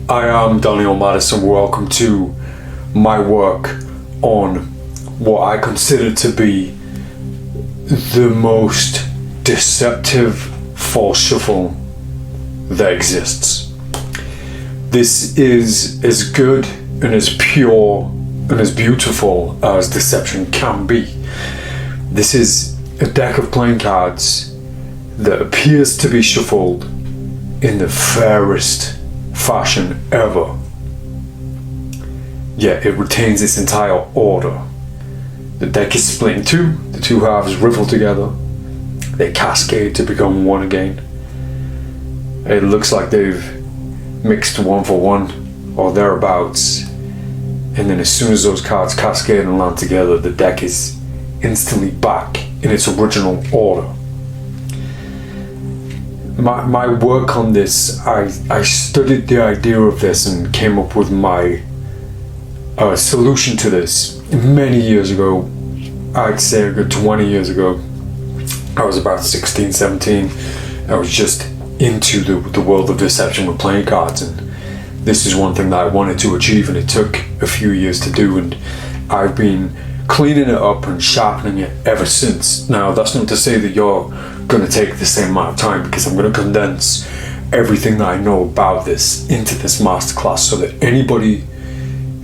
I am Daniel Madison. Welcome to my work on what I consider to be the most deceptive false shuffle that exists. This is as good and as pure and as beautiful as deception can be. This is a deck of playing cards that appears to be shuffled in the fairest fashion ever, yet it retains its entire order. The deck is split in two, the two halves riffle together, they cascade to become one again. It looks like they've mixed one for one or thereabouts, and then as soon as those cards cascade and land together, the deck is instantly back in its original order. My work on this, I studied the idea of this and came up with my solution to this many years ago. I'd say a good 20 years ago. I was about 16, 17. I was just into the world of deception with playing cards, and this is one thing that I wanted to achieve, and it took a few years to do, and I've been cleaning it up and sharpening it ever since. Now, that's not to say that you're going to take the same amount of time, because I'm going to condense everything that I know about this into this masterclass so that anybody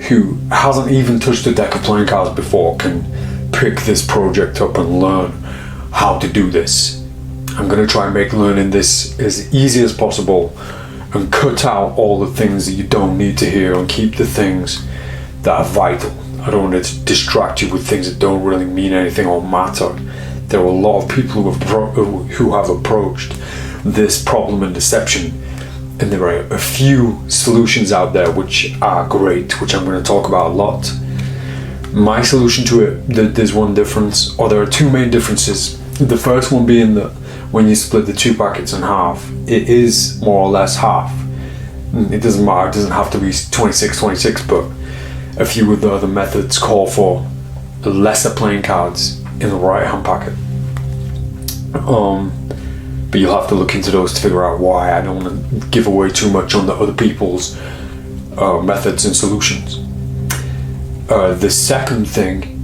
who hasn't even touched a deck of playing cards before can pick this project up and learn how to do this. I'm going to try and make learning this as easy as possible and cut out all the things that you don't need to hear and keep the things that are vital. I don't want to distract you with things that don't really mean anything or matter. There are a lot of people who have approached this problem in deception, and there are a few solutions out there which are great, which I'm going to talk about a lot. My solution to it, there's one difference, or there are two main differences. The first one being that when you split the two packets in half, it is more or less half. It doesn't matter, it doesn't have to be 26-26, but a few of the other methods call for lesser playing cards in the right hand packet. But you'll have to look into those to figure out why. I don't want to give away too much on the other people's methods and solutions. The second thing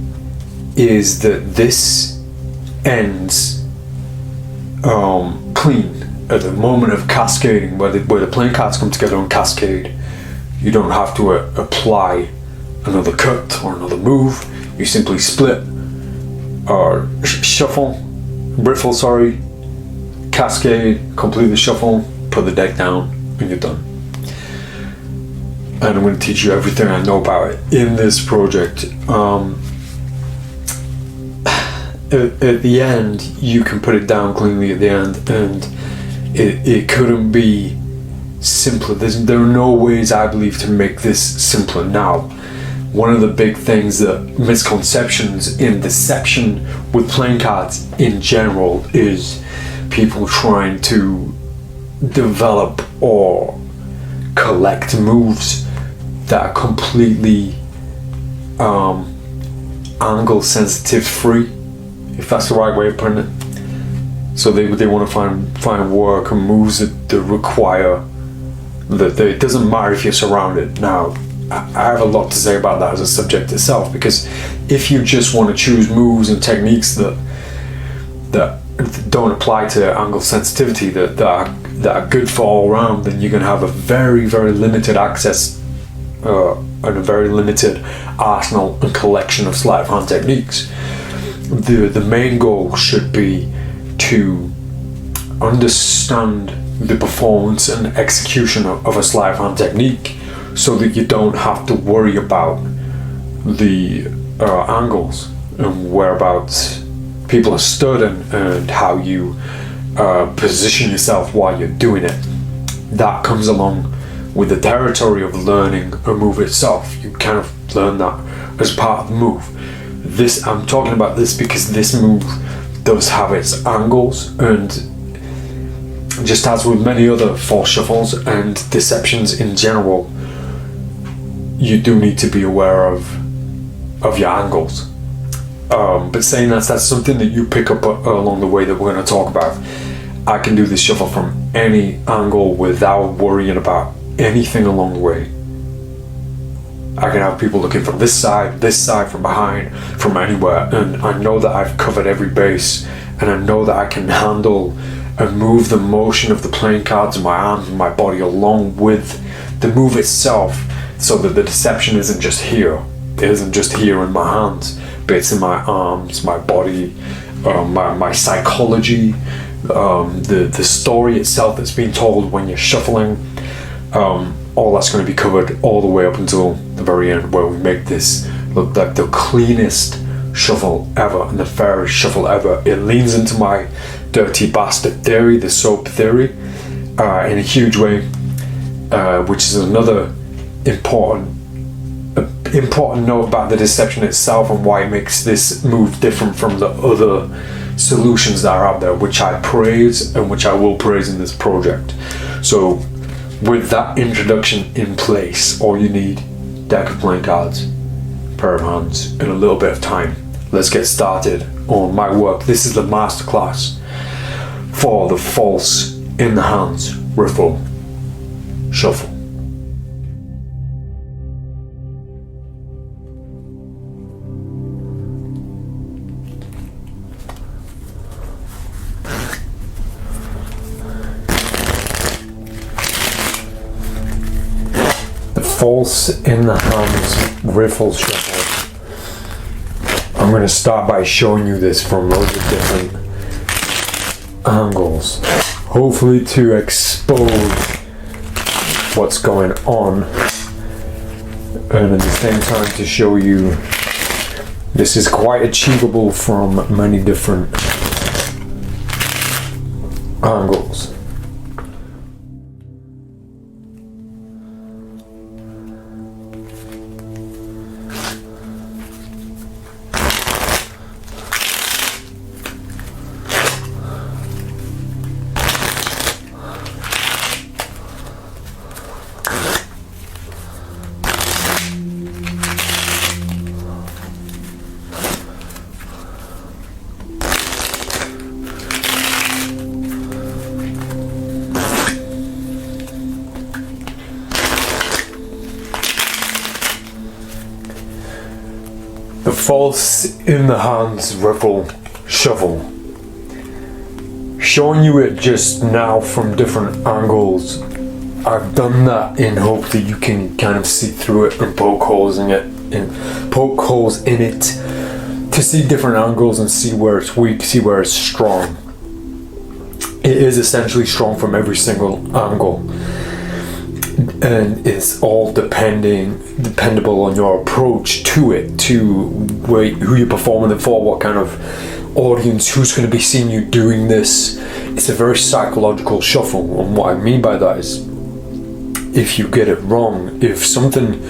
is that this ends clean at the moment of cascading, where the playing cards come together and cascade. You don't have to apply another cut or another move. You simply split or riffle, cascade, completely shuffle, put the deck down, and you're done. And I'm going to teach you everything I know about it in this project. At the end, you can put it down cleanly at the end, and it couldn't be simpler. There are no ways, I believe, to make this simpler. Now, one of the big things, that misconceptions in deception with playing cards in general, is people trying to develop or collect moves that are completely angle sensitive free, if that's the right way of putting it. So they want to find work and moves that require that it doesn't matter if you're surrounded. Now, I have a lot to say about that as a subject itself, because if you just want to choose moves and techniques that don't apply to angle sensitivity, that are good for all around, then you're going to have a very, very limited access and a very limited arsenal and collection of sleight of hand techniques. The main goal should be to understand the performance and execution of a sleight of hand technique, so that you don't have to worry about the angles and whereabouts people are stood and how you position yourself while you're doing it. That comes along with the territory of learning a move itself. You kind of learn that as part of the move. I'm talking about this because this move does have its angles, and just as with many other false shuffles and deceptions in general, you do need to be aware of your angles. But saying that's something that you pick up along the way that we're going to talk about. I can do this shuffle from any angle without worrying about anything along the way. I can have people looking from this side, from behind, from anywhere, and I know that I've covered every base, and I know that I can handle and move the motion of the playing cards in my arms and my body along with the move itself, so that the deception isn't just here. It isn't just here in my hands, but it's in my arms, my body, my psychology, the story itself that's being told when you're shuffling. All that's going to be covered all the way up until the very end, where we make this look like the cleanest shuffle ever and the fairest shuffle ever. It leans into my dirty bastard theory, the soap theory, in a huge way, which is another important note about the deception itself and why it makes this move different from the other solutions that are out there, which I praise and which I will praise in this project. So with that introduction in place, all you need, deck of playing cards, pair of hands, and a little bit of time. Let's get started on my work. This is the masterclass for the false in the hands riffle shuffle. False in the hands riffle shuffle. I'm going to start by showing you this from loads of different angles, hopefully to expose what's going on, and at the same time to show you this is quite achievable from many different angles. The false in the hands riffle shuffle. Showing you it just now from different angles. I've done that in hope that you can kind of see through it and poke holes in it to see different angles and see where it's weak, see where it's strong. It is essentially strong from every single angle, and it's all dependable on your approach to it, to who you're performing it for, what kind of audience, who's going to be seeing you doing this. It's a very psychological shuffle, and what I mean by that is if you get it wrong, if something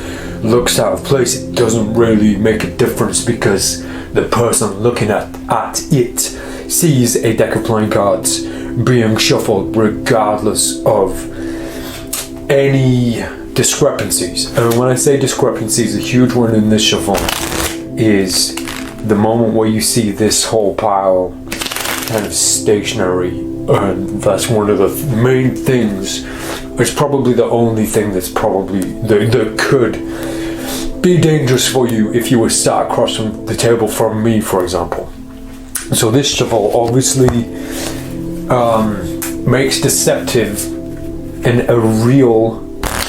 looks out of place, it doesn't really make a difference, because the person looking at it sees a deck of playing cards being shuffled regardless of any discrepancies. And when I say discrepancies, a huge one in this shuffle is the moment where you see this whole pile kind of stationary, and that's one of the main things. It's probably the only thing that's that could be dangerous for you if you were sat across from the table from me, for example. So this shuffle obviously makes deceptive and a real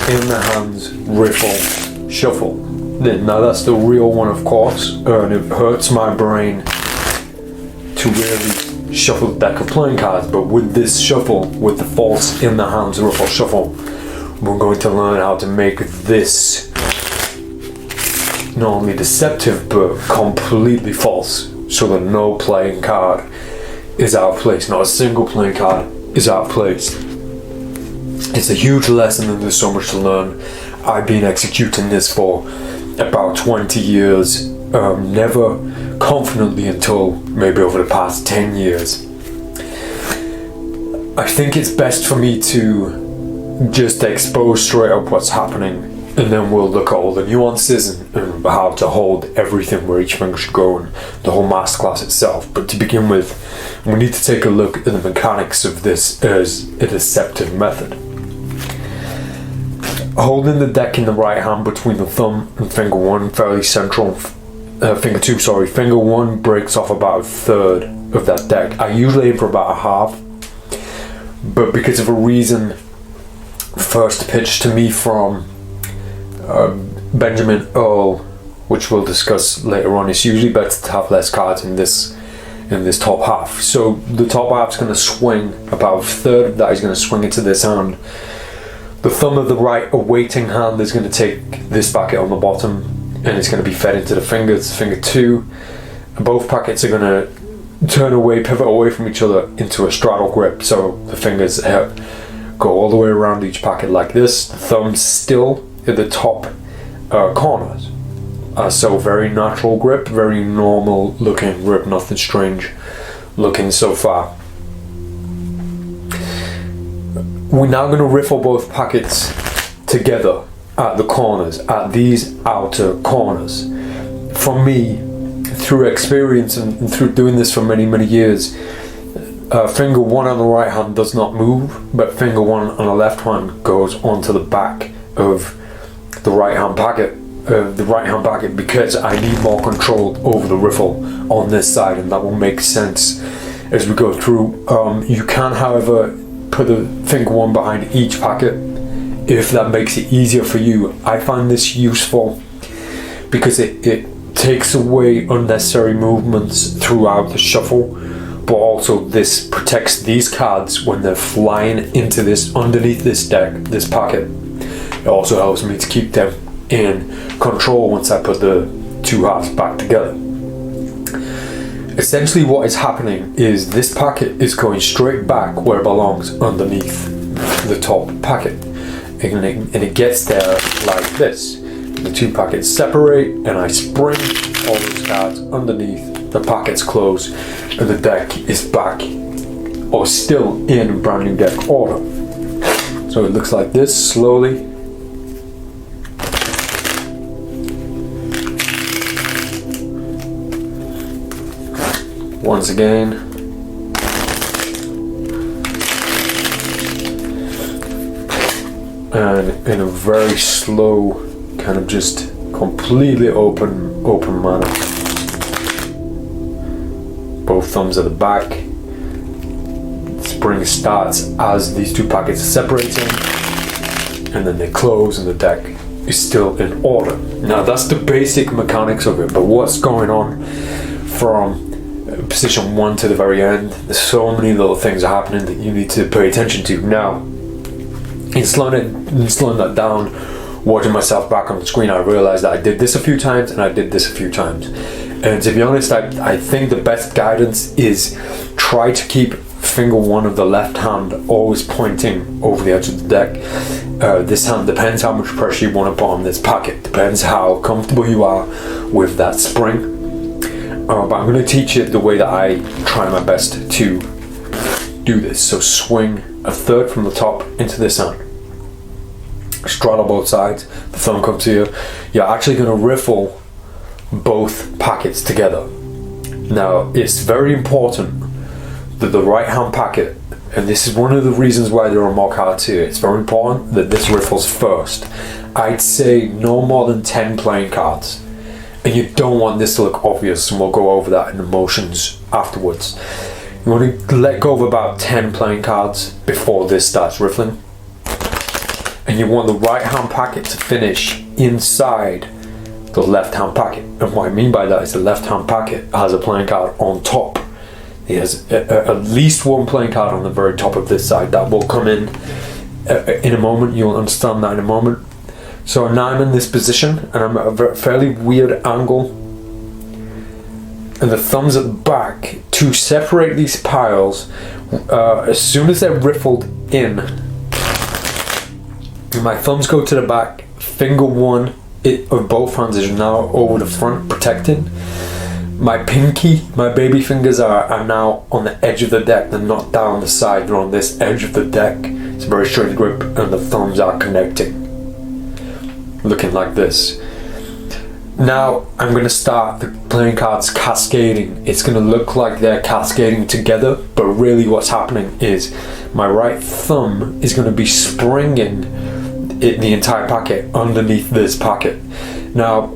in the hands riffle shuffle. Now that's the real one, of course, and it hurts my brain to really shuffle the deck of playing cards, but with this shuffle, with the false in the hands riffle shuffle, we're going to learn how to make this not only deceptive but completely false, so that no playing card is out of place, not a single playing card is out of place. It's a huge lesson and there's so much to learn. I've been executing this for about 20 years, never confidently until maybe over the past 10 years. I think it's best for me to just expose straight up what's happening, and then we'll look at all the nuances and how to hold everything where each finger should go and the whole masterclass itself. But to begin with, we need to take a look at the mechanics of this as a deceptive method. Holding the deck in the right hand between the thumb and finger one, fairly central. Finger two, sorry. Finger one breaks off about a third of that deck. I usually aim for about a half, but because of a reason first pitched to me from Benjamin Earl, which we'll discuss later on, it's usually better to have less cards in this top half. So the top half's going to swing about a third of that is going to swing into this hand. The thumb of the right awaiting hand is going to take this packet on the bottom, and it's going to be fed into the fingers, finger two. And both packets are going to turn away, pivot away from each other into a straddle grip. So the fingers go all the way around each packet like this. The thumb's still at the top corners. So very natural grip, very normal looking grip, nothing strange looking so far. We're now going to riffle both packets together at the corners, at these outer corners. For me, through experience and through doing this for many, many years, finger one on the right hand does not move, but finger one on the left hand goes onto the back of the right hand packet. Because I need more control over the riffle on this side, and that will make sense as we go through. You can, however, put the finger one behind each packet if that makes it easier for you. I find this useful because it takes away unnecessary movements throughout the shuffle, but also this protects these cards when they're flying into this, underneath this deck, this packet. It also helps me to keep them in control once I put the two halves back together. Essentially what is happening is this packet is going straight back where it belongs, underneath the top packet, and it gets there like this. The two packets separate and I spring all those cards underneath, the packets close, and the deck is back, or still in brand new deck order. So it looks like this slowly. Once again, and in a very slow, kind of just completely open manner. Both thumbs at the back. Spring starts as these two packets are separating, and then they close and the deck is still in order. Now that's the basic mechanics of it, but what's going on from position one to the very end, there's so many little things happening that you need to pay attention to. Now, in slowing that down, watching myself back on the screen, I realized that I did this a few times and I did this a few times. And to be honest, I think the best guidance is try to keep finger one of the left hand always pointing over the edge of the deck. This hand depends how much pressure you want to put on this packet, depends how comfortable you are with that spring. But I'm going to teach it the way that I try my best to do this. So swing a third from the top into this hand. Straddle both sides. The thumb comes here. You're actually going to riffle both packets together. Now, it's very important that the right hand packet, and this is one of the reasons why there are more cards here, it's very important that this riffles first. I'd say no more than 10 playing cards. And you don't want this to look obvious, and we'll go over that in the motions afterwards. You want to let go of about 10 playing cards before this starts riffling. And you want the right hand packet to finish inside the left hand packet. And what I mean by that is the left hand packet has a playing card on top. It has at least one playing card on the very top of this side. That will come in a moment. You'll understand that in a moment. So now I'm in this position and I'm at a fairly weird angle, and the thumbs at the back to separate these piles. As soon as they're riffled in, my thumbs go to the back, finger one of both hands is now over the front protecting. My pinky, my baby fingers are now on the edge of the deck. They're not down the side, they're on this edge of the deck. It's a very straight grip and the thumbs are connecting. Looking like this. Now I'm going to start the playing cards cascading. It's going to look like they're cascading together, but really what's happening is my right thumb is going to be springing the entire packet underneath this packet. Now,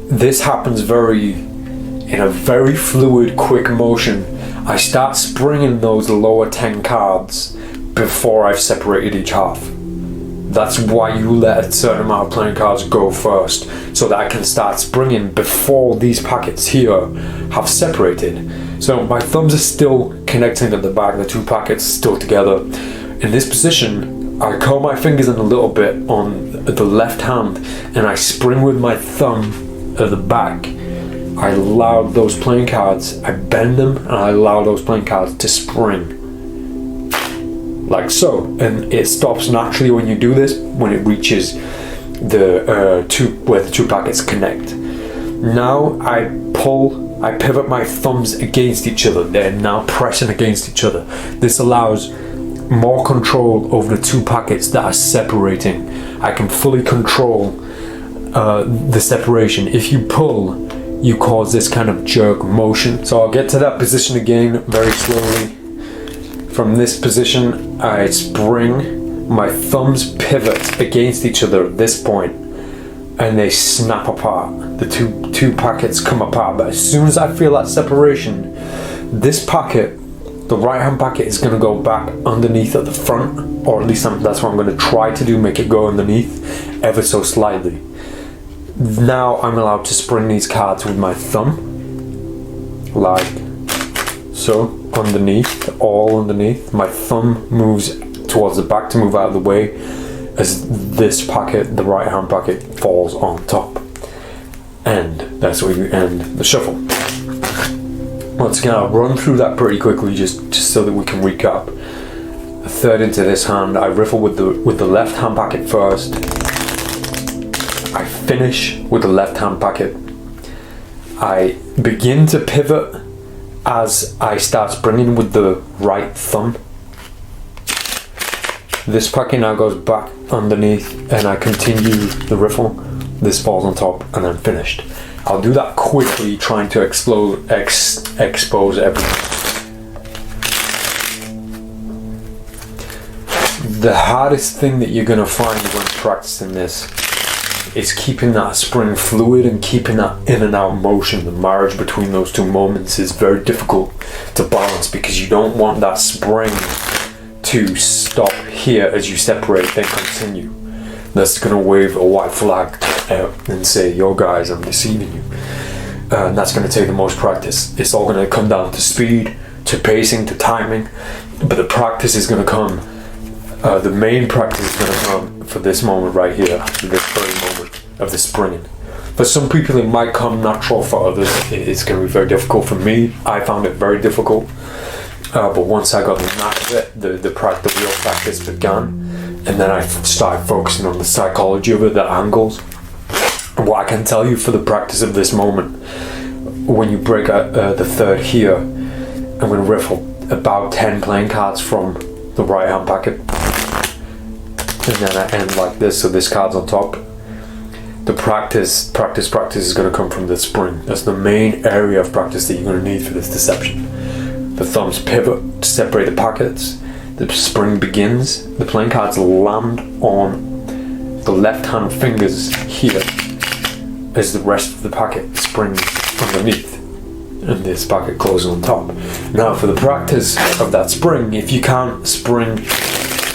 this happens in a very fluid, quick motion. I start springing those lower 10 cards before I've separated each half. That's why you let a certain amount of playing cards go first, so that I can start springing before these packets here have separated. So my thumbs are still connecting at the back, the two packets still together. In this position, I curl my fingers in a little bit on the left hand, and I spring with my thumb at the back. I allow those playing cards, I bend them, and I allow those playing cards to spring. Like so. And it stops naturally when you do this, when it reaches where the two packets connect. Now I pivot my thumbs against each other. They're now pressing against each other. This allows more control over the two packets that are separating. I can fully control the separation. If you pull, you cause this kind of jerk motion. So I'll get to that position again very slowly. From this position, I spring, my thumbs pivot against each other at this point, and they snap apart. The two packets come apart, but as soon as I feel that separation, this packet, the right hand packet, is going to go back underneath at the front, or at least that's what I'm going to try to do, make it go underneath ever so slightly. Now I'm allowed to spring these cards with my thumb, like so, all underneath. My thumb moves towards the back to move out of the way as this packet, the right hand packet, falls on top. And that's where you end the shuffle. Once again, I'll run through that pretty quickly just so that we can recap. A third into this hand, I riffle with the left hand packet first. I finish with the left hand packet. I begin to pivot as I start springing with the right thumb. This packet now goes back underneath, and I continue the riffle. This falls on top, and I'm finished. I'll do that quickly, trying to expose everything. The hardest thing that you're gonna find when practicing this is keeping that spring fluid and keeping that in and out motion. The marriage between those two moments is very difficult to balance, because you don't want that spring to stop here as you separate then continue. That's going to wave a white flag out and say, yo guys, I'm deceiving you. And that's going to take the most practice. It's all going to come down to speed, to pacing, to timing, but the practice is going to come. The main practice is going to come for this moment right here, for this very moment of the springing. For some people it might come natural, for others it's going to be very difficult. For me, I found it very difficult, but once I got the knack of it, the real practice began, and then I started focusing on the psychology of it, the angles. What I can tell you for the practice of this moment, when you break out the third here, I'm going to riffle about 10 playing cards from the right hand packet, and then I end like this, so this card's on top. The practice is going to come from the spring. That's the main area of practice that you're going to need for this deception. The thumbs pivot to separate the packets. The spring begins. The playing cards land on the left hand fingers here as the rest of the packet springs underneath, and this packet closes on top. Now for the practice of that spring, if you can't spring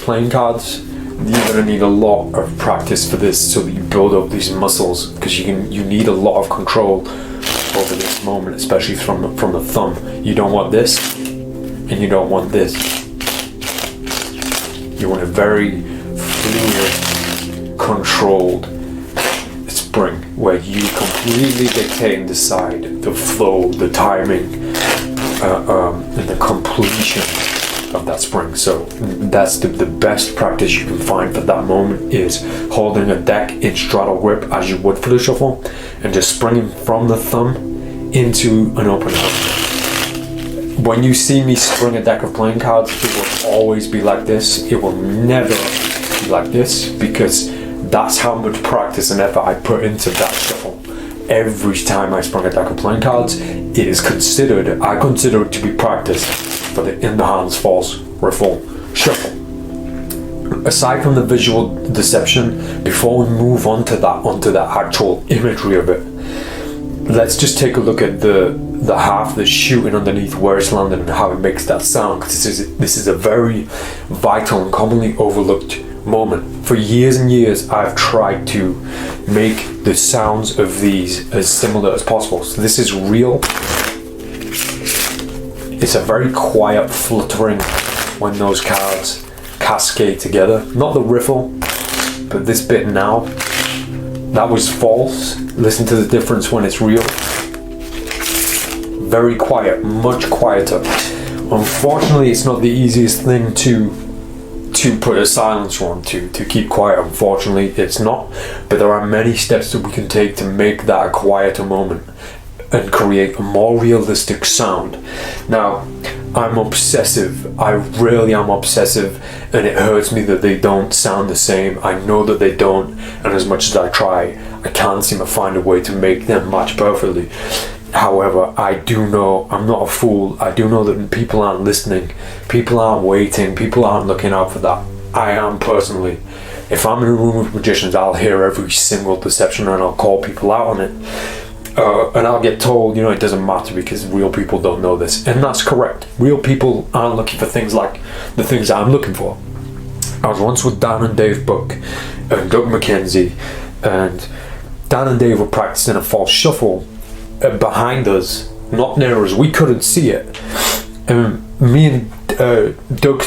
playing cards, you're going to need a lot of practice for this, so that you build up these muscles, because you need a lot of control over this moment, especially from the thumb. You don't want this, and you don't want this. You want a very fluid, controlled spring, where you completely dictate and decide the flow, the timing, and the completion of that spring. So that's the best practice you can find for that moment, is holding a deck in straddle grip as you would for the shuffle, and just springing from the thumb into an open hand. When you see me spring a deck of playing cards, it will always be like this. It will never be like this, because that's how much practice and effort I put into that shuffle. Every time I sprung a deck of playing cards, I consider it to be practice for the in the hands false riffle shuffle. aside from the visual deception, before we move on to onto the actual imagery of it, let's just take a look at the half that's shooting underneath where it's landing and how it makes that sound, because this is a very vital and commonly overlooked moment. For years and years I've tried to make the sounds of these as similar as possible. So this is real. It's a very quiet fluttering when those cards cascade together. Not the riffle, but this bit now. That was false. Listen to the difference when it's real. Very quiet, much quieter. Unfortunately, it's not the easiest thing to put a silencer on, to keep quiet. Unfortunately, it's not. But there are many steps that we can take to make that a quieter moment and create a more realistic sound. Now, I'm obsessive. I really am obsessive, and it hurts me that they don't sound the same. I know that they don't, and as much as I try, I can't seem to find a way to make them match perfectly. However, I do know, I'm not a fool, I do know that people aren't listening, people aren't waiting, people aren't looking out for that. I am personally. If I'm in a room with magicians, I'll hear every single deception and I'll call people out on it. And I'll get told, it doesn't matter because real people don't know this. And that's correct. Real people aren't looking for things like the things I'm looking for. I was once with Dan and Dave Buck and Doug McKenzie, and Dan and Dave were practicing a false shuffle behind us, not near us. We couldn't see it. And me and Doug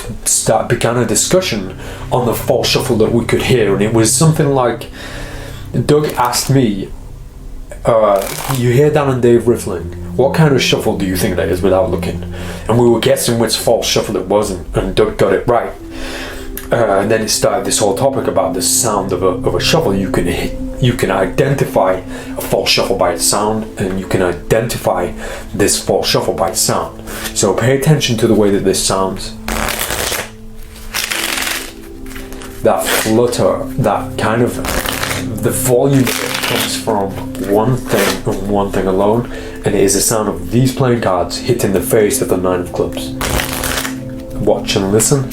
began a discussion on the false shuffle that we could hear, and it was something like, Doug asked me, you hear Dan and Dave riffling, what kind of shuffle do you think that is, without looking? And we were guessing which false shuffle it was, and Doug got it right. And then it started this whole topic about the sound of a shuffle. You can identify a false shuffle by its sound, and you can identify this false shuffle by its sound. So pay attention to the way that this sounds. That flutter, that kind of, the volume comes from one thing and one thing alone, and it is the sound of these playing cards hitting the face of the nine of clubs. Watch and listen.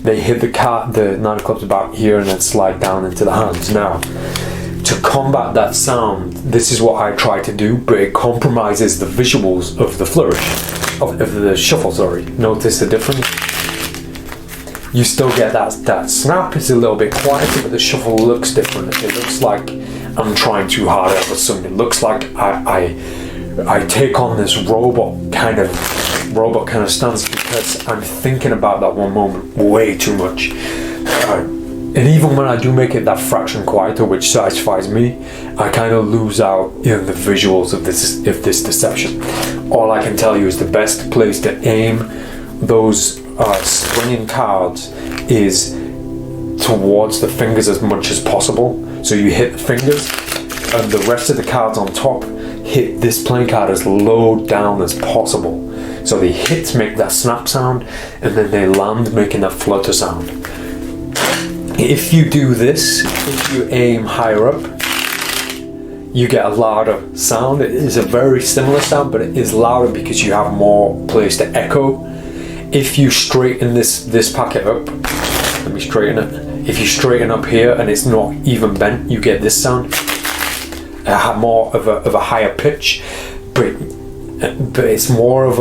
They hit the nine of clubs about here and then slide down into the hands. Now, to combat that sound, this is what I try to do, but it compromises the visuals of the flourish, of the shuffle, sorry. Notice the difference? You still get that snap, it's a little bit quieter, but the shuffle looks different. It looks like I'm trying too hard out of something. It looks like I take on this robot kind of stance because I'm thinking about that one moment way too much. And even when I do make it that fraction quieter, which satisfies me, I kind of lose out in the visuals of this deception. All I can tell you is the best place to aim those springing cards is towards the fingers as much as possible. So you hit the fingers, and the rest of the cards on top hit this playing card as low down as possible. So the hits make that snap sound, and then they land making that flutter sound. If you do this, if you aim higher up, you get a louder sound. It is a very similar sound, but it is louder because you have more place to echo. If you straighten this packet up, let me straighten it. If you straighten up here and it's not even bent, you get this sound. It had more of a higher pitch, but it's more of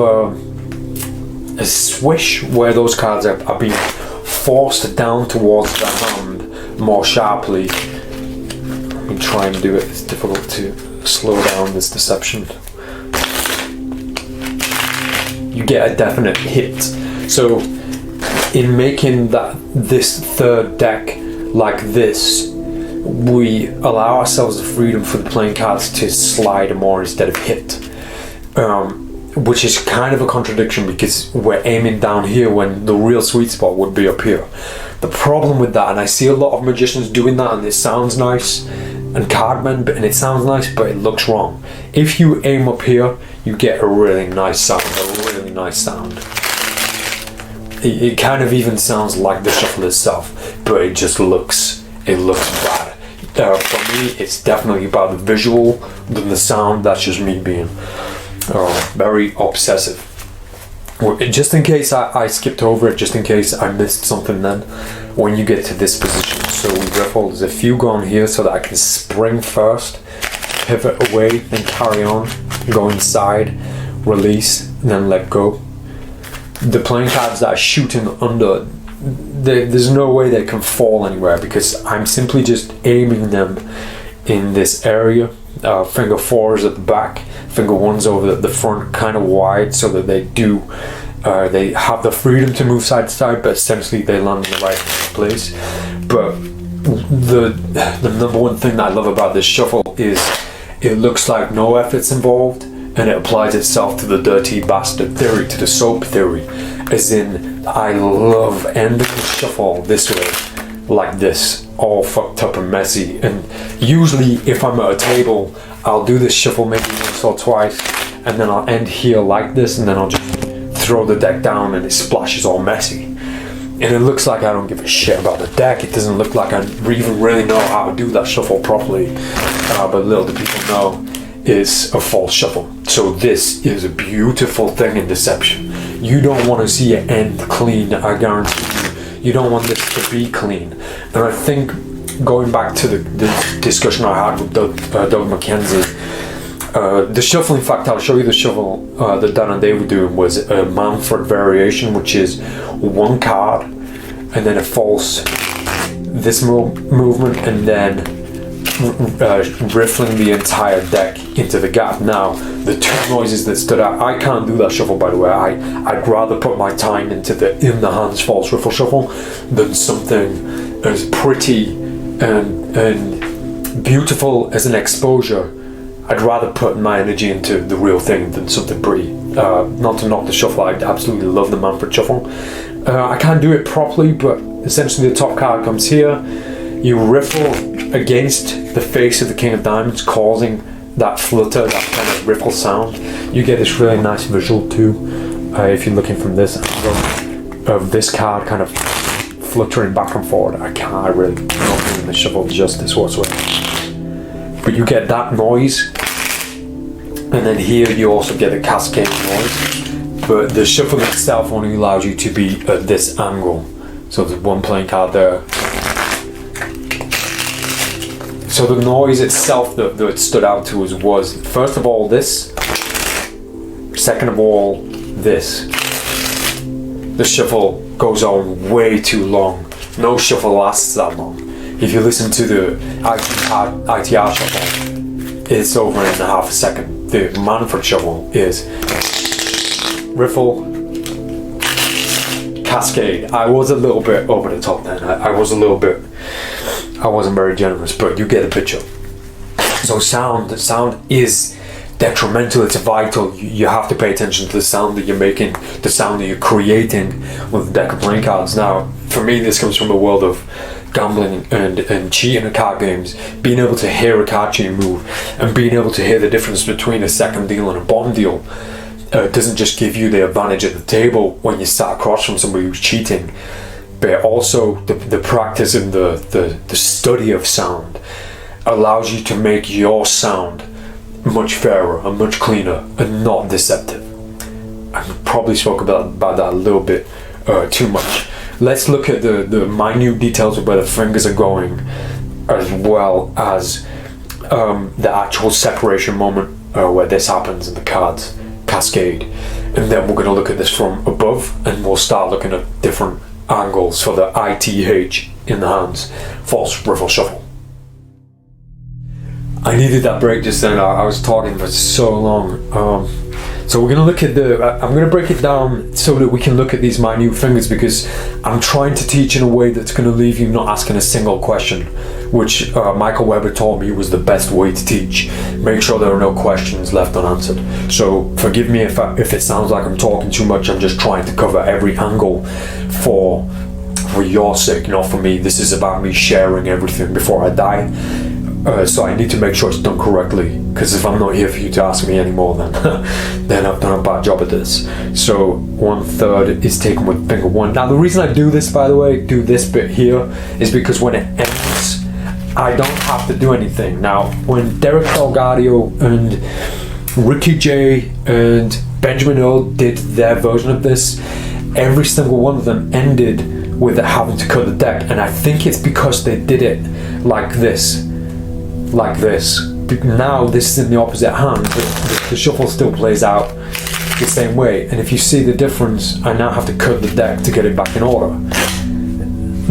a swish where those cards are being forced down towards the hand more sharply. Let me try and do it. It's difficult to slow down this deception. You get a definite hit. So in making this third deck like this, we allow ourselves the freedom for the playing cards to slide more instead of hit, which is kind of a contradiction because we're aiming down here when the real sweet spot would be up here. The problem with that, and I see a lot of magicians doing that, and it sounds nice, and cardmen, and it sounds nice, but it looks wrong. If you aim up here, you get a really nice sound, It kind of even sounds like the shuffle itself, but it just looks bad. For me, it's definitely about the visual than the sound. That's just me being very obsessive. just in case I skipped over it, just in case I missed something then, when you get to this position, so we riffle, there's a few going here so that I can spring first, pivot away, then carry on, go inside, release, and then let go. The playing cards that are shooting under, there's no way they can fall anywhere because I'm simply just aiming them in this area. Finger 4 is at the back, finger 1's over the front, kind of wide, so that they have the freedom to move side to side, but essentially they land in the right place. But the number one thing that I love about this shuffle is it looks like no effort's involved, and it applies itself to the dirty bastard theory, to the soap theory, as in I love ending the shuffle this way, like this, all fucked up and messy. And usually if I'm at a table, I'll do this shuffle maybe once or twice, and then I'll end here like this, and then I'll just throw the deck down and it splashes all messy. And it looks like I don't give a shit about the deck. It doesn't look like I even really know how to do that shuffle properly. But little do people know, it's a false shuffle. So this is a beautiful thing in deception. You don't want to see it end clean, I guarantee you. You don't want this to be clean. And I think, going back to the discussion I had with Doug McKenzie, the shuffle, in fact, I'll show you the shuffle that Dan and Dave were doing, was a Manfred variation, which is one card, and then a false, this movement, and then riffling the entire deck into the gap. Now, the two noises that stood out, I can't do that shuffle, by the way. I'd rather put my time into the in the hands false riffle shuffle than something as pretty and beautiful as an exposure. I'd rather put my energy into the real thing than something pretty. Not to knock the shuffle, I absolutely love the Manfred shuffle. I can't do it properly, but essentially the top card comes here. You riffle against the face of the King of Diamonds, causing that flutter, that kind of riffle sound. You get this really nice visual too, if you're looking from this angle, of this card kind of fluttering back and forward. I really not doing the shuffle justice whatsoever. But you get that noise, and then here you also get a cascade noise. But the shuffle itself only allows you to be at this angle. So there's one playing card there. So the noise itself that stood out to us was, first of all, this. Second of all, this. The shuffle goes on way too long. No shuffle lasts that long. If you listen to the ITR shuffle, it's over in half a second. The Manfred shuffle is riffle, cascade. I was a little bit over the top then. I wasn't very generous, but you get a picture. So sound is detrimental, it's vital. You have to pay attention to the sound that you're making, the sound that you're creating with the deck of playing cards. Now, for me, this comes from the world of gambling and cheating at card games. Being able to hear a card chain move and being able to hear the difference between a second deal and a bottom deal doesn't just give you the advantage at the table when you sat across from somebody who's cheating, but also the practice and the study of sound allows you to make your sound much fairer and much cleaner and not deceptive. I probably spoke about that a little bit too much. Let's look at the minute details of where the fingers are going, as well as the actual separation moment where this happens in the cards cascade. And then we're going to look at this from above, and we'll start looking at different angles for the ITH in the hands false riffle shuffle. I needed that break just then. I was talking for so long. So we're going to look at I'm going to break it down so that we can look at these minute fingers, because I'm trying to teach in a way that's going to leave you not asking a single question, which Michael Weber told me was the best way to teach. Make sure there are no questions left unanswered. So forgive me if it sounds like I'm talking too much. I'm just trying to cover every angle for your sake, not for me. This is about me sharing everything before I die. So I need to make sure it's done correctly, because if I'm not here for you to ask me anymore, then I've done a bad job at this. So 1/3 is taken with finger 1. Now the reason I do this, by the way, do this bit here, is because when it ends, I don't have to do anything. Now when Derek Delgadio and Ricky J and Benjamin Earl did their version of this. Every single one of them ended with having to cut the deck, and I think it's because they did it like this. Now this is in the opposite hand, but the shuffle still plays out the same way. And if you see the difference, I now have to cut the deck to get it back in order.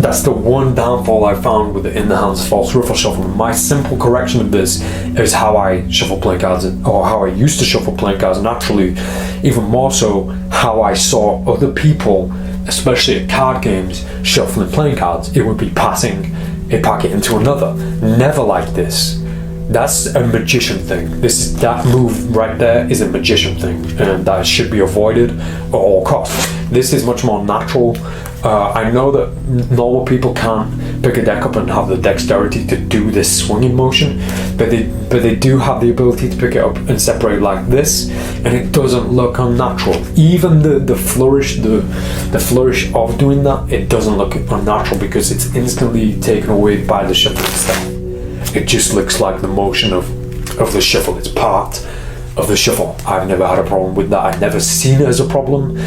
That's the one downfall I found with the in the hands false riffle shuffle. My simple correction of this is how I shuffle playing cards, or how I used to shuffle playing cards naturally. Even more so, how I saw other people, especially at card games, shuffling playing cards. It would be passing a packet into another. Never like this. That's a magician thing. That move right there is a magician thing, and that should be avoided at all costs. This is much more natural. I know that normal people can't pick a deck up and have the dexterity to do this swinging motion, but they do have the ability to pick it up and separate like this, and it doesn't look unnatural. Even the flourish of doing that, it doesn't look unnatural because it's instantly taken away by the shuffling stuff. It just looks like the motion of the shuffle. It's part of the shuffle. I've never had a problem with that. I've never seen it as a problem.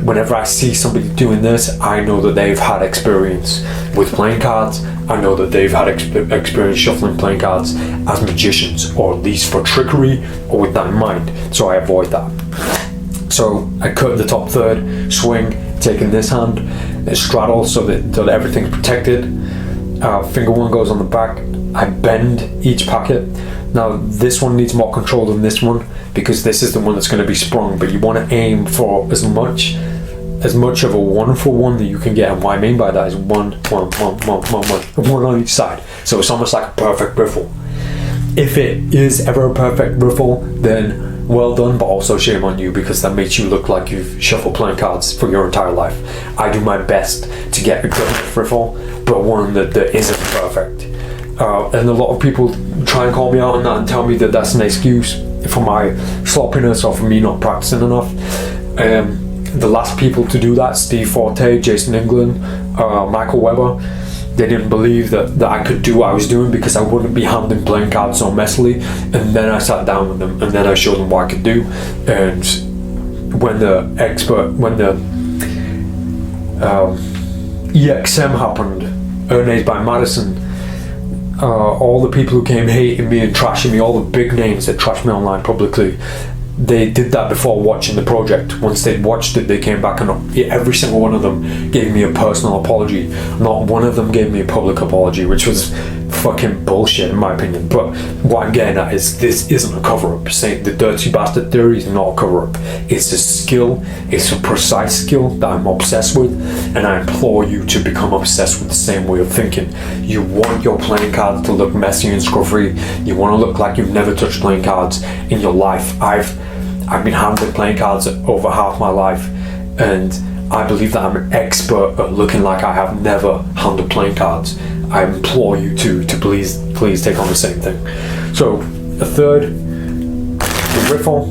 Whenever I see somebody doing this, I know that they've had experience with playing cards. I know that they've had experience shuffling playing cards as magicians, or at least for trickery, or with that in mind. So I avoid that. So I cut the top third, swing, taking this hand, straddle so that everything's protected. Finger one goes on the back. I bend each packet. Now this one needs more control than this one, because this is the one that's going to be sprung, but you want to aim for as much of a 1-for-1 that you can get. And what I mean by that is one on each side. So it's almost like a perfect riffle. If it is ever a perfect riffle, then well done, but also shame on you, because that makes you look like you've shuffled playing cards for your entire life. I do my best to get a good riffle, but one that isn't perfect. And a lot of people try and call me out on that and tell me that that's an excuse for my sloppiness or for me not practicing enough. The last people to do that, Steve Forte, Jason England, Michael Weber, they didn't believe that I could do what I was doing because I wouldn't be handling playing cards so messily. And then I sat down with them and then I showed them what I could do. And when the EXM happened, Ernest by Madison, all the people who came hating me and trashing me, all the big names that trashed me online publicly, they did that before watching the project. Once they'd watched it, they came back and every single one of them gave me a personal apology. Not one of them gave me a public apology, which was fucking bullshit in my opinion. But what I'm getting at is this isn't a cover-up. Saying the dirty bastard theory is not a cover-up. It's a skill, it's a precise skill that I'm obsessed with, and I implore you to become obsessed with the same way of thinking. You want your playing cards to look messy and scruffy. You want to look like you've never touched playing cards in your life. I've been handling playing cards over half my life, and I believe that I'm an expert at looking like I have never handled playing cards. I implore you to please take on the same thing. So a third, the riffle.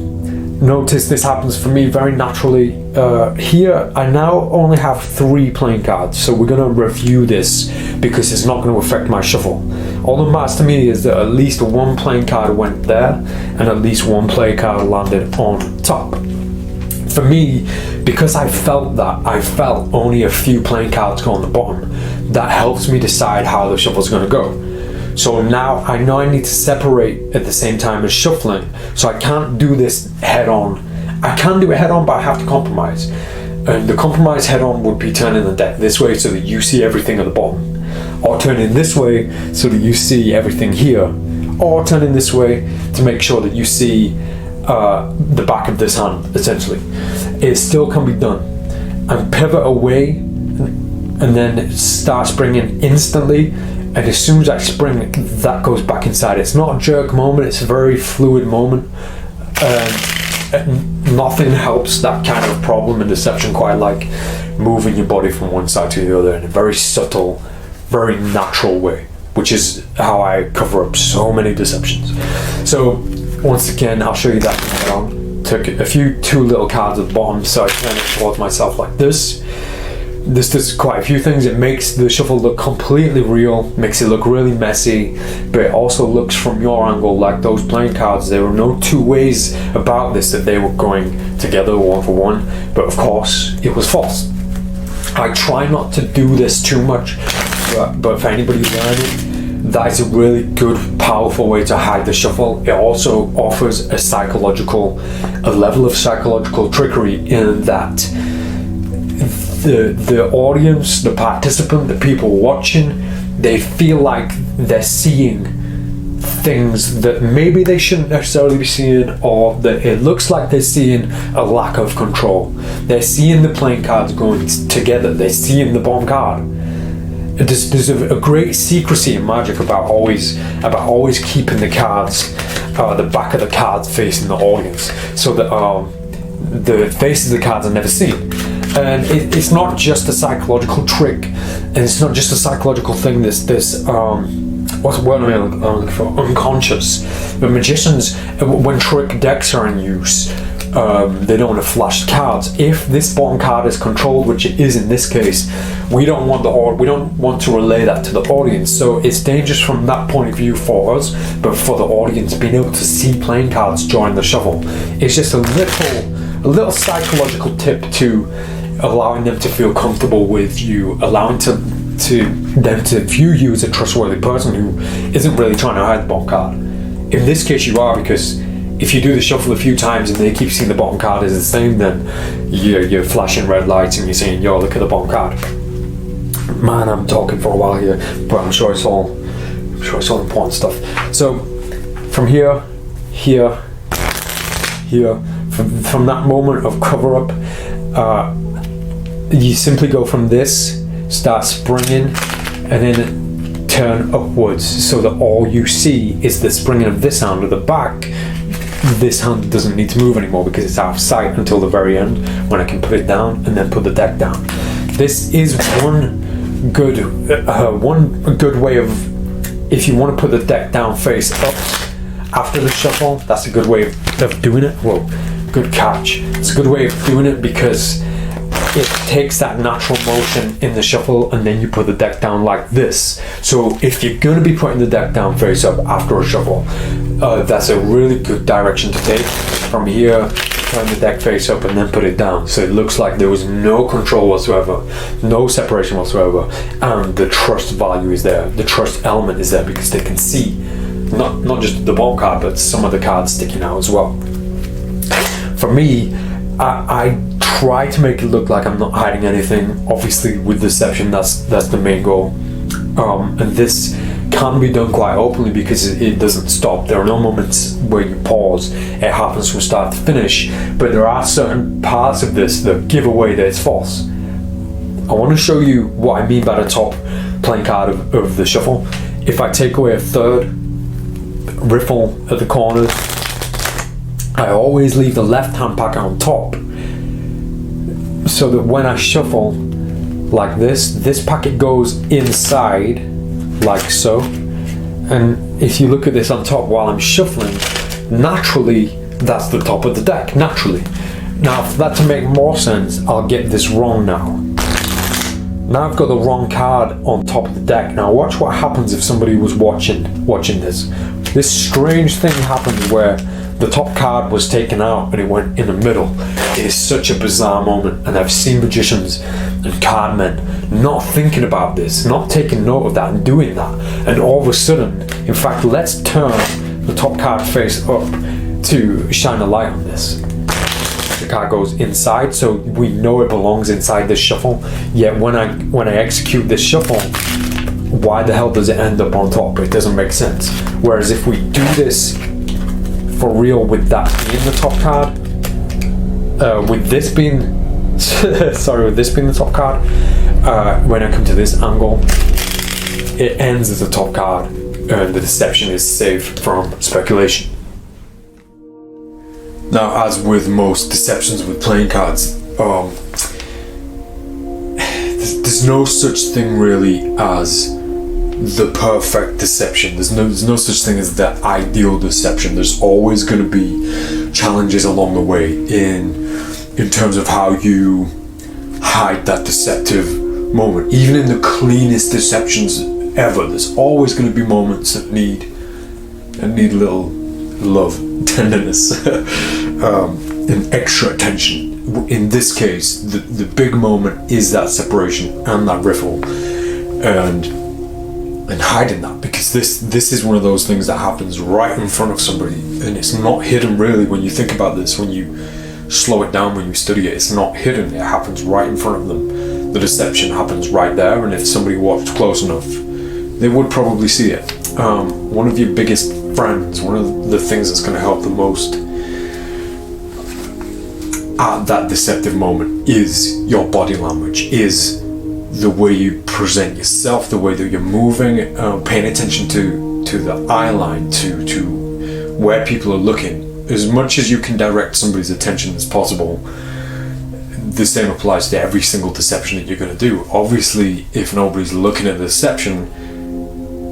Notice this happens for me very naturally. Here I now only have 3 playing cards, so we're going to review this because it's not going to affect my shuffle. All that matters to me is that at least 1 playing card went there and at least 1 playing card landed on top. For me, because I felt only a few playing cards go on the bottom, that helps me decide how the shuffle's going to go. So now I know I need to separate at the same time as shuffling, so I can't do this head on. I can do it head on, but I have to compromise. And the compromise head on would be turning the deck this way so that you see everything at the bottom, or turning this way so that you see everything here, or turning this way to make sure that you see the back of this hand, essentially. It still can be done. And pivot away and then start springing instantly, and as soon as I spring, that goes back inside. It's not a jerk moment, it's a very fluid moment. Nothing helps that kind of problem in deception quite like moving your body from one side to the other in a very subtle, very natural way, which is how I cover up so many deceptions. So once again, I'll show you that head on. Took 2 little cards at the bottom, so I turned it towards myself like this. There's quite a few things. It makes the shuffle look completely real, makes it look really messy, but it also looks from your angle like those playing cards. There were no two ways about this, that they were going together one for one, but of course it was false. I try not to do this too much, but for anybody learning, that is a really good, powerful way to hide the shuffle. It also offers a level of psychological trickery in that the audience, the participant, the people watching, they feel like they're seeing things that maybe they shouldn't necessarily be seeing, or that it looks like they're seeing a lack of control. They're seeing the playing cards going together. They're seeing the bottom card. There's a great secrecy in Magic about always keeping the cards, the back of the cards facing the audience, so that the faces of the cards are never seen. And it's not just a psychological trick, and it's not just a psychological thing. This what's the word I'm looking for? Unconscious. The magicians, when trick decks are in use, they don't want to flash cards. If this bottom card is controlled, which it is in this case, we don't want to relay that to the audience. So it's dangerous from that point of view for us, but for the audience, being able to see playing cards during the shuffle, it's just a little psychological tip to allowing them to feel comfortable with you, allowing them to view you as a trustworthy person who isn't really trying to hide the bottom card. In this case, you are, because if you do the shuffle a few times and they keep seeing the bottom card is the same, then you're flashing red lights and you're saying, yo, look at the bottom card. Man, I'm talking for a while here, but I'm sure it's all important stuff. So from here, from that moment of cover up, you simply go from this, start springing, and then turn upwards, so that all you see is the springing of this hand. At the back, this hand doesn't need to move anymore because it's out of sight until the very end, when I can put it down and then put the deck down. This is one good way of, if you want to put the deck down face up after the shuffle, that's a good way of doing it. Whoa, good catch. It's a good way of doing it because it takes that natural motion in the shuffle, and then you put the deck down like this. So if you're going to be putting the deck down face up after a shuffle, that's a really good direction to take. From here, turn the deck face up and then put it down, so it looks like there was no control whatsoever, no separation whatsoever, and the trust value is there, the trust element is there, because they can see not just the bottom card, but some of the cards sticking out as well. For me, I try to make it look like I'm not hiding anything. Obviously, with deception, that's the main goal. And this can be done quite openly because it doesn't stop. There are no moments where you pause. It happens from start to finish. But there are certain parts of this that give away that it's false. I want to show you what I mean by the top playing card of the shuffle. If I take away a third riffle at the corners, I always leave the left hand packet on top, so that when I shuffle like this packet goes inside, like so. And if you look at this on top while I'm shuffling, naturally that's the top of the deck, naturally. Now for that to make more sense, I'll get this wrong now. Now I've got the wrong card on top of the deck. Now watch what happens if somebody was watching this. This strange thing happens where the top card was taken out and it went in the middle. It is such a bizarre moment, and I've seen magicians and card men not thinking about this, not taking note of that and doing that, and all of a sudden, in fact, let's turn the top card face up to shine a light on this. The card goes inside, so we know it belongs inside this shuffle, yet when I execute this shuffle, why the hell does it end up on top? It doesn't make sense. Whereas if we do this for real with that being the top card, with this being the top card, when I come to this angle, it ends as a top card, and the deception is safe from speculation. Now, as with most deceptions with playing cards, there's no such thing really as the perfect deception. There's no such thing as the ideal deception. There's always going to be challenges along the way in terms of how you hide that deceptive moment. Even in the cleanest deceptions ever, there's always going to be moments that need little love, tenderness, and extra attention. In this case, the big moment is that separation and that riffle, and hiding that, because this is one of those things that happens right in front of somebody, and it's not hidden really. When you think about this, when you slow it down, when you study it, it's not hidden. It happens right in front of them. The deception happens right there, and if somebody watched close enough, they would probably see it. One of your biggest friends, one of the things that's going to help the most at that deceptive moment is your body language, is the way you present yourself, the way that you're moving, paying attention to the eye line, to where people are looking. As much as you can direct somebody's attention as possible, the same applies to every single deception that you're going to do. Obviously, if nobody's looking at the deception,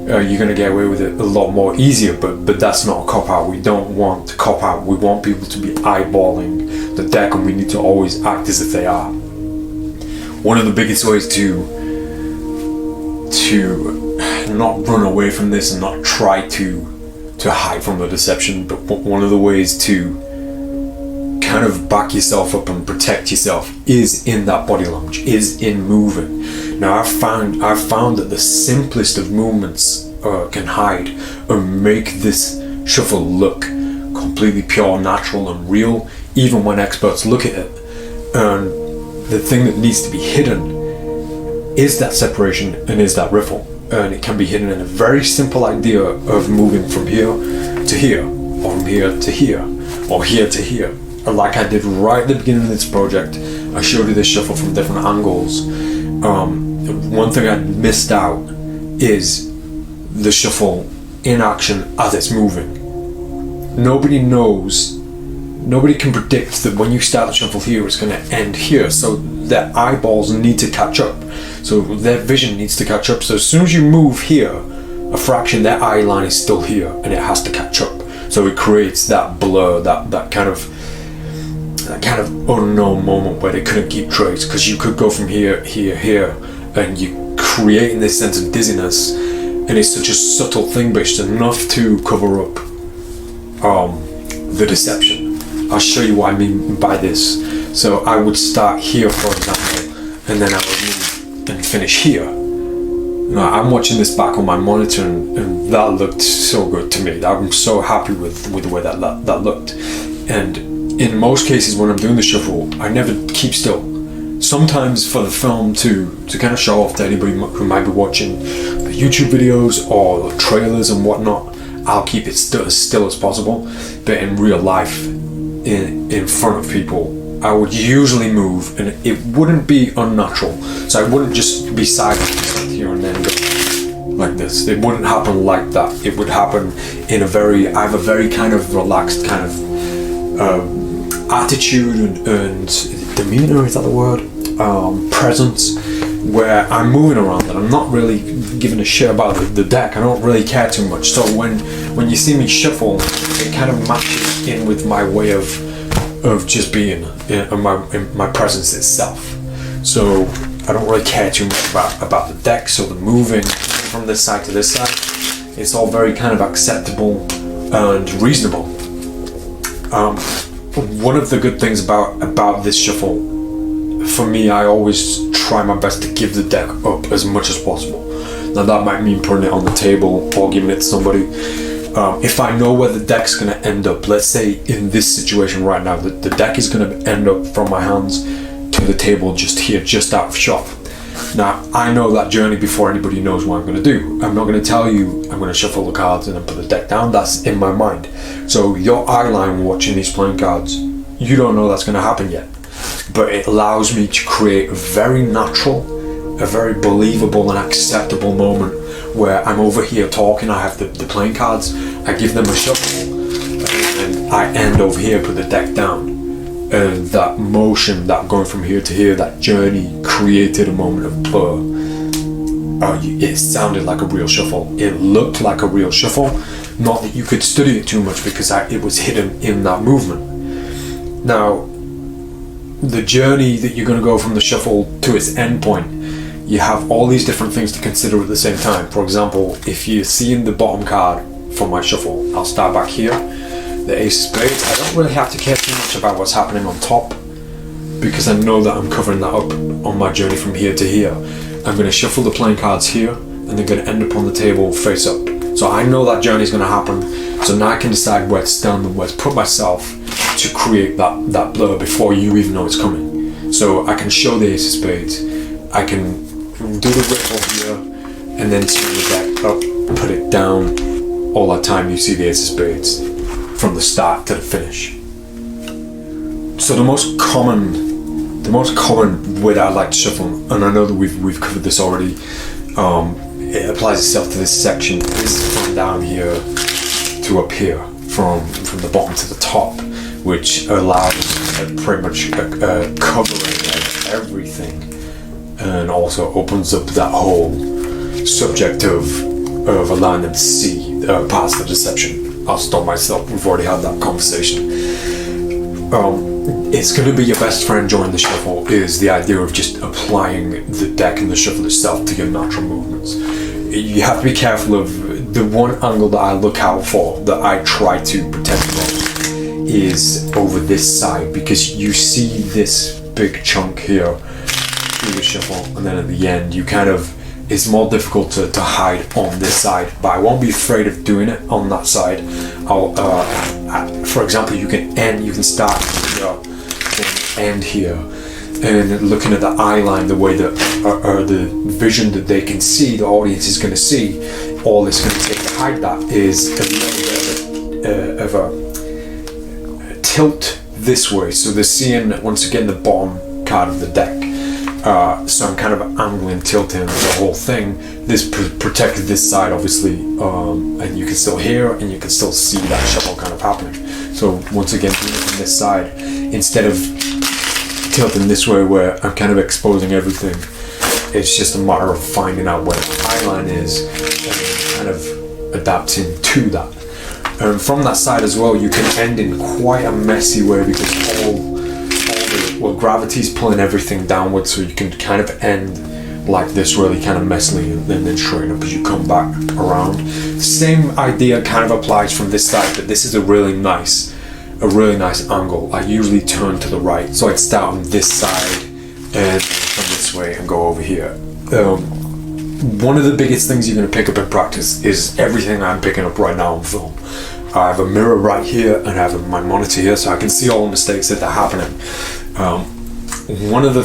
you're going to get away with it a lot more easier, but that's not a cop-out. We don't want to cop-out. We want people to be eyeballing the deck, and we need to always act as if they are. One of the biggest ways to not run away from this and not try to hide from the deception, but one of the ways to kind of back yourself up and protect yourself is in that body language, is in moving. Now I've found that the simplest of movements can hide and make this shuffle look completely pure, natural and real, even when experts look at it. And the thing that needs to be hidden is that separation and is that riffle. And it can be hidden in a very simple idea of moving from here to here, or from here to here, or here to here. And like I did right at the beginning of this project, I showed you this shuffle from different angles. One thing I missed out is the shuffle in action as it's moving. Nobody can predict that when you start the shuffle here, it's going to end here. So their eyeballs need to catch up. So their vision needs to catch up. So as soon as you move here a fraction, their eye line is still here, and it has to catch up. So it creates that blur, that kind of unknown moment where they couldn't keep trace, because you could go from here, and you creating this sense of dizziness, and it's such a subtle thing, but it's enough to cover up the deception. I'll show you what I mean by this. So I would start here, for example, and then I would move and finish here. Now, I'm watching this back on my monitor, and that looked so good to me. I'm so happy with the way that looked. And in most cases when I'm doing the shuffle, I never keep still. Sometimes for the film to kind of show off to anybody who might be watching the YouTube videos or the trailers and whatnot, I'll keep it as still as possible. But in real life, in front of people, I would usually move, and it wouldn't be unnatural. So I wouldn't just be silent here and then go like this. It wouldn't happen like that. It would happen in I have a very kind of relaxed kind of attitude and demeanor, is that the word? Presence, where I'm moving around and I'm not really giving a shit about the deck. I don't really care too much. So when you see me shuffle, it kind of matches in with my way of just being in my presence itself. So I don't really care too much about the deck. So the moving from this side to this side, it's all very kind of acceptable and reasonable. One of the good things about this shuffle, for me, I always try my best to give the deck up as much as possible. Now that might mean putting it on the table or giving it to somebody. If I know where the deck's going to end up, let's say in this situation right now, the deck is going to end up from my hands to the table just here, just out of shot. Now, I know that journey before anybody knows what I'm going to do. I'm not going to tell you I'm going to shuffle the cards and then put the deck down. That's in my mind. So your eye line watching these playing cards, you don't know that's going to happen yet. But it allows me to create a very natural, a very believable and acceptable moment where I'm over here talking, I have the playing cards, I give them a shuffle, and I end over here, put the deck down. And that motion, that going from here to here, that journey created a moment of blur. It sounded like a real shuffle. It looked like a real shuffle. Not that you could study it too much because it was hidden in that movement. Now, the journey that you're going to go from the shuffle to its end point, you have all these different things to consider at the same time. For example, if you're seeing the bottom card from my shuffle, I'll start back here, the ace of spades. I don't really have to care too much about what's happening on top, because I know that I'm covering that up on my journey from here to here. I'm going to shuffle the playing cards here, and they're going to end up on the table face up. So I know that journey is going to happen, so now I can decide where to stand and where to put myself to create that blur before you even know it's coming. So I can show the ace of spades, I can do the riffle here, and then turn the deck up, put it down. All that time you see the ace of spades from the start to the finish. So the most common way that I like to shuffle, and I know that we've covered this already, it applies itself to this section, is from down here to up here, from the bottom to the top, which allows pretty much a covering of everything, and also opens up that whole subject of allowing them to see past the deception. I'll stop myself, we've already had that conversation. It's going to be your best friend during the shuffle is the idea of just applying the deck and the shuffle itself to your natural movements. You have to be careful of the one angle that I look out for, that I try to protect from, is over this side, because you see this big chunk here through the shuffle, and then at the end you kind of, it's more difficult to hide on this side, but I won't be afraid of doing it on that side. For example, you can start here and end here, and looking at the eye line, the way that, or the vision that they can see, the audience is going to see, all it's going to take to hide that is a little bit of a tilt this way. So they're seeing, once again, the bottom card of the deck. So I'm kind of angling, tilting the whole thing. This protected this side, obviously, and you can still hear and you can still see that shuffle kind of happening. So once again, doing it from this side, instead of tilting this way where I'm kind of exposing everything, it's just a matter of finding out where the eye line is and kind of adapting to that. And from that side as well, you can end in quite a messy way, because gravity's pulling everything downwards, so you can kind of end like this, really kind of messily, and then straighten up as you come back around. Same idea kind of applies from this side, but this is a really nice angle. I usually turn to the right, so I'd start on this side and come this way and go over here. One of the biggest things you're going to pick up in practice is everything I'm picking up right now on film. I have a mirror right here, and I have my monitor here, so I can see all the mistakes that are happening. One of the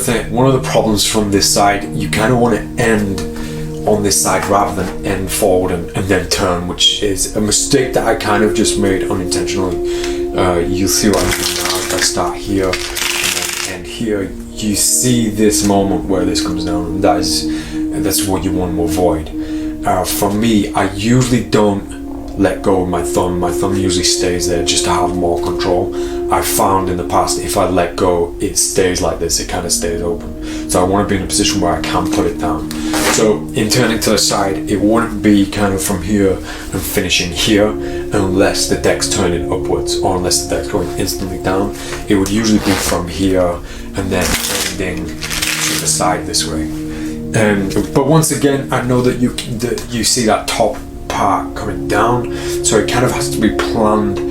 problems from this side, you kind of want to end on this side rather than end forward and then turn, which is a mistake that I kind of just made unintentionally. You'll see what I'm doing now. If I start here and then end here, you see this moment where this comes down, and that's what you want to avoid. For me, I usually don't let go of my thumb. My thumb usually stays there just to have more control. I've found in the past, if I let go, it stays like this, it kind of stays open. So I want to be in a position where I can put it down. So in turning to the side, it wouldn't be kind of from here and finishing here unless the deck's turning upwards, or unless the deck's going instantly down. It would usually be from here and then ending to the side this way. But once again, I know that you see that top part coming down, so it kind of has to be planned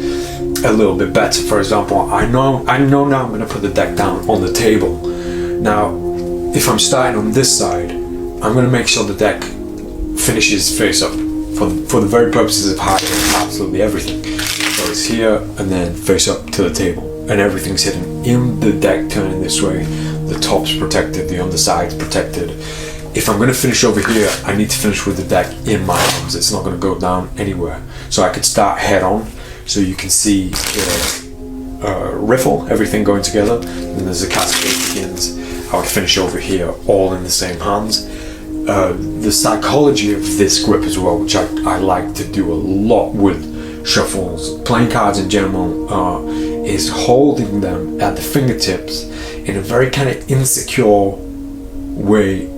a little bit better. For example, I know now I'm going to put the deck down on the table. Now, if I'm starting on this side, I'm going to make sure the deck finishes face up for the very purposes of hiding absolutely everything. So it's here and then face up to the table, and everything's hidden in the deck turning this way. The top's protected, the underside's protected. If I'm going to finish over here, I need to finish with the deck in my arms. It's not going to go down anywhere. So I could start head on, so you can see the riffle, everything going together. And then as the cascade begins, I would finish over here, all in the same hands. The psychology of this grip as well, which I like to do a lot with shuffles, playing cards in general, is holding them at the fingertips in a very kind of insecure way,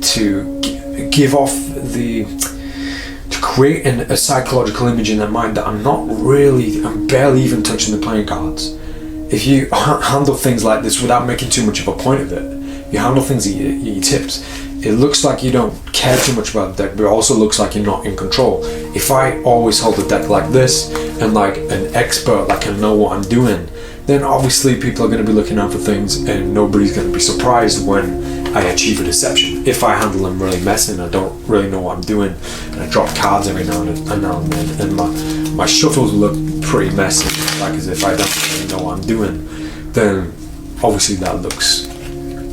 to give off to create a psychological image in their mind that I'm barely even touching the playing cards. if you handle things like this without making too much of a point of it, you handle things at your tips, it looks like you don't care too much about the deck, but it also looks like you're not in control. If I always hold the deck like this, and like an expert, like I know what I'm doing, then obviously people are going to be looking out for things, and nobody's going to be surprised when I achieve a deception. If I handle them really messy and I don't really know what I'm doing, and I drop cards every now and then, and my shuffles look pretty messy, like as if I don't really know what I'm doing, then obviously that looks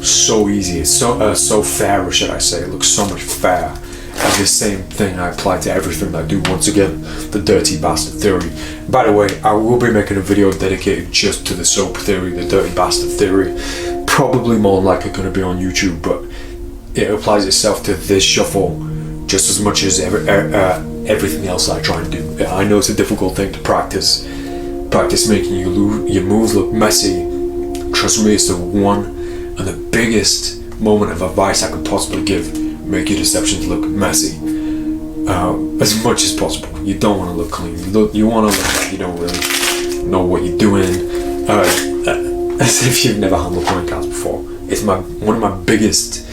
so easy. It's so fair, or should I say, it looks so much fair. And the same thing I apply to everything I do. Once again, the dirty bastard theory. By the way, I will be making a video dedicated just to the soap theory, the dirty bastard theory. Probably more than likely going to be on YouTube, but it applies itself to this shuffle just as much as everything else I try and do. I know it's a difficult thing to practice making your moves look messy. Trust me, it's the one and the biggest moment of advice I could possibly give. Make your deceptions look messy as much as possible. You don't want to look clean. You want to look like you don't really know what you're doing, as if you've never handled point cards before. It's one of my biggest.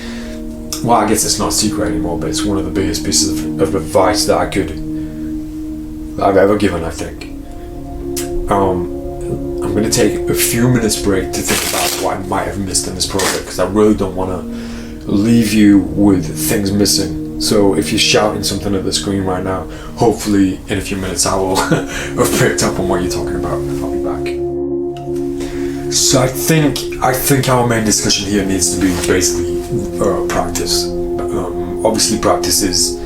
Well, I guess it's not a secret anymore, but it's one of the biggest pieces of advice that I've ever given, I think. I'm going to take a few minutes break to think about what I might have missed in this project, because I really don't want to leave you with things missing. So if you're shouting something at the screen right now, hopefully in a few minutes I will have picked up on what you're talking about. I'll be back. So I think our main discussion here needs to be basically practice. Obviously practice is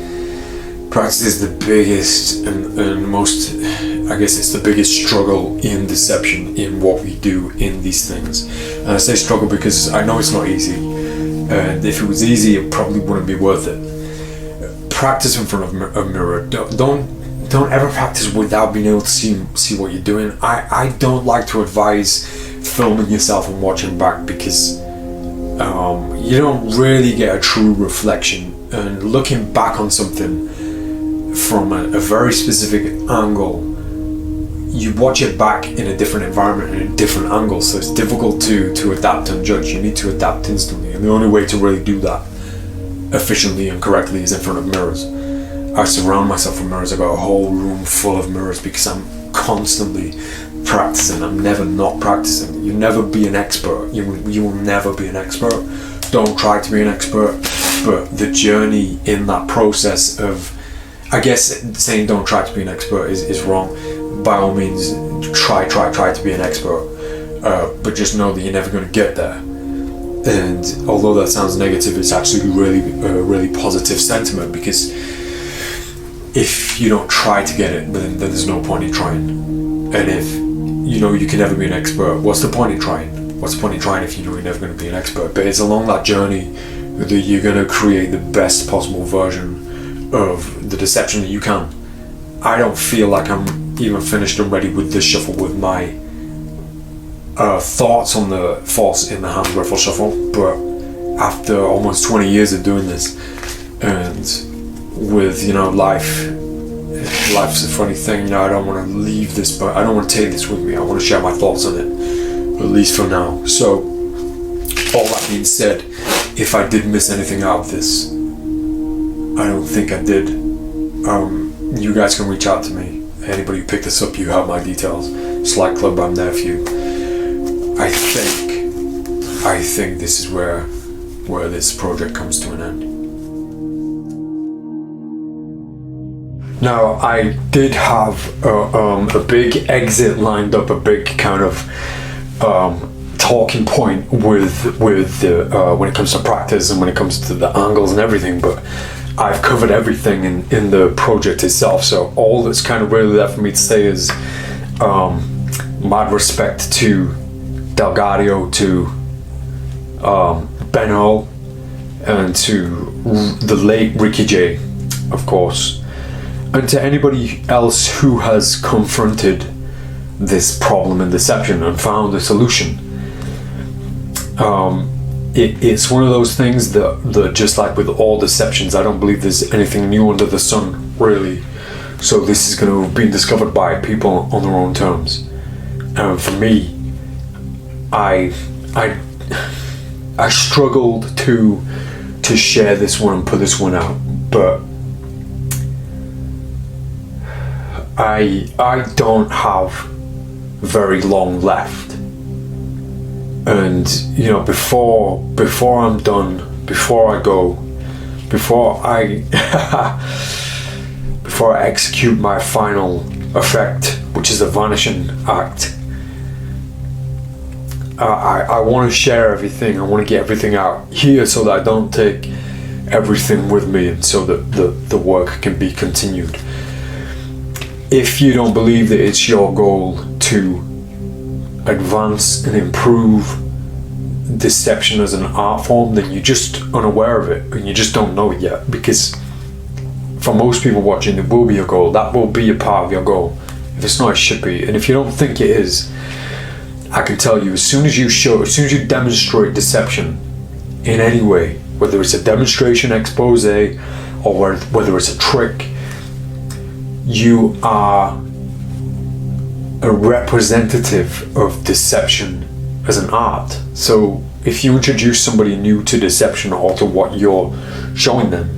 the biggest and most, I guess it's the biggest struggle in deception, in what we do in these things. And I say struggle because I know it's not easy. And if it was easy, it probably wouldn't be worth it. Practice in front of a mirror. Don't ever practice without being able to see what you're doing. I don't like to advise filming yourself and watching back, because you don't really get a true reflection. And looking back on something from a very specific angle, you watch it back in a different environment and a different angle, so it's difficult to adapt and judge. You need to adapt instantly, and the only way to really do that efficiently and correctly is in front of mirrors. I surround myself with mirrors. I've got a whole room full of mirrors because I'm constantly practicing. I'm never not practicing. You'll never be an expert. You will never be an expert. Don't try to be an expert, but the journey in that process of, I guess saying don't try to be an expert is wrong. By all means, try to be an expert, but just know that you're never going to get there. And although that sounds negative, it's actually really positive sentiment, because if you don't try to get it, then there's no point in trying. And if you know you can never be an expert, what's the point in trying? What's the point in trying if you know you're never going to be an expert? But it's along that journey that you're going to create the best possible version of the deception that you can. I don't feel like I'm even finished and ready with this shuffle with my thoughts on the false in the hand riffle shuffle, but after almost 20 years of doing this, and with life's a funny thing, I don't want to leave this, but I don't want to take this with me. I want to share my thoughts on it, at least for now. So all that being said, if I did miss anything out of this, I don't think I did. You guys can reach out to me. Anybody who picked this up, you have my details. Slack Club, I'm there for you. I think this is where this project comes to an end. Now, I did have a big exit lined up, a big kind of talking point with the when it comes to practice and when it comes to the angles and everything, but I've covered everything in the project itself, so all that's kind of really left for me to say is mad respect to Delgadio, to Benno, and to the late Ricky J, of course, and to anybody else who has confronted this problem in deception and found a solution. It's one of those things that just like with all deceptions, I don't believe there's anything new under the sun, really. So this is going to be discovered by people on their own terms. And for me, I struggled to share this one and put this one out, but I don't have very long left, and before I'm done, before I go, before I before I execute my final effect, which is the vanishing act, I want to share everything. I want to get everything out here so that I don't take everything with me, and so that the work can be continued. If you don't believe that it's your goal to advance and improve deception as an art form, then you're just unaware of it and you just don't know it yet, because for most people watching, it will be a goal. That will be a part of your goal. If it's not, it should be. And if you don't think it is, I can tell you, as soon as you demonstrate deception in any way, whether it's a demonstration, expose, or whether it's a trick, you are a representative of deception as an art. So if you introduce somebody new to deception or to what you're showing them,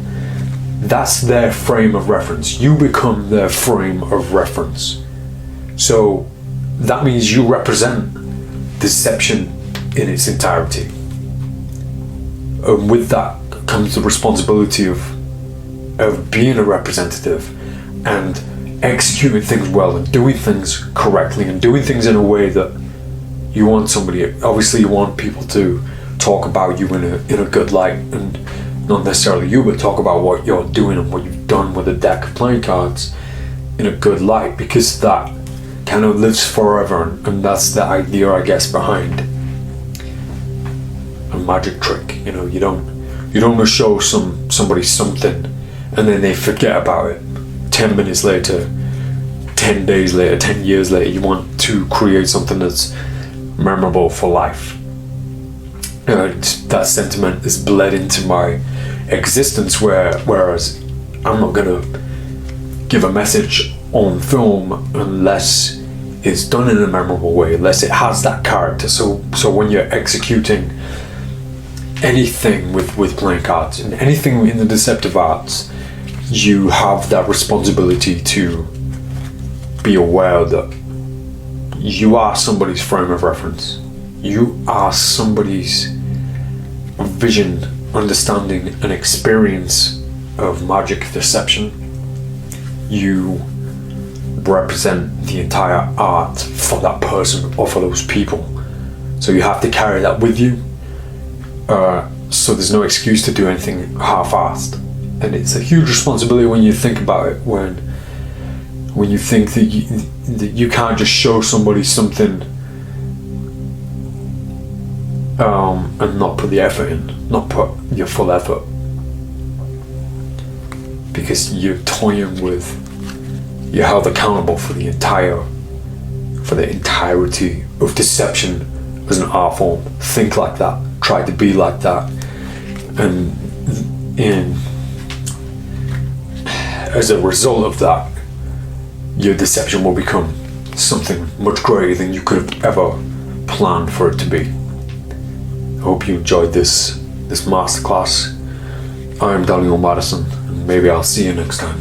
that's their frame of reference. You become their frame of reference. So that means you represent deception in its entirety. And with that comes the responsibility of being a representative and executing things well and doing things correctly and doing things in a way that you want somebody. Obviously, you want people to talk about you in a good light, and not necessarily you, but talk about what you're doing and what you've done with a deck of playing cards in a good light, because that kind of lives forever, and that's the idea, I guess, behind a magic trick. You don't want to show somebody something and then they forget about it 10 minutes later, 10 days later, 10 years later. You want to create something that's memorable for life. And that sentiment is bled into my existence, whereas I'm not going to give a message on film unless it's done in a memorable way, unless it has that character. So when you're executing anything with playing cards and anything in the deceptive arts, you have that responsibility to be aware that you are somebody's frame of reference. You are somebody's vision, understanding, and experience of magic deception. You represent the entire art for that person or for those people. So you have to carry that with you. So there's no excuse to do anything half-assed. And it's a huge responsibility when you think about it, when you think that you can't just show somebody something and not put the effort in, not put your full effort, because you're toying with, you're held accountable for the entirety of deception as an art form. Think like that, try to be like that, and as a result of that, your deception will become something much greater than you could have ever planned for it to be. I hope you enjoyed this masterclass. I am Daniel Madison, and maybe I'll see you next time.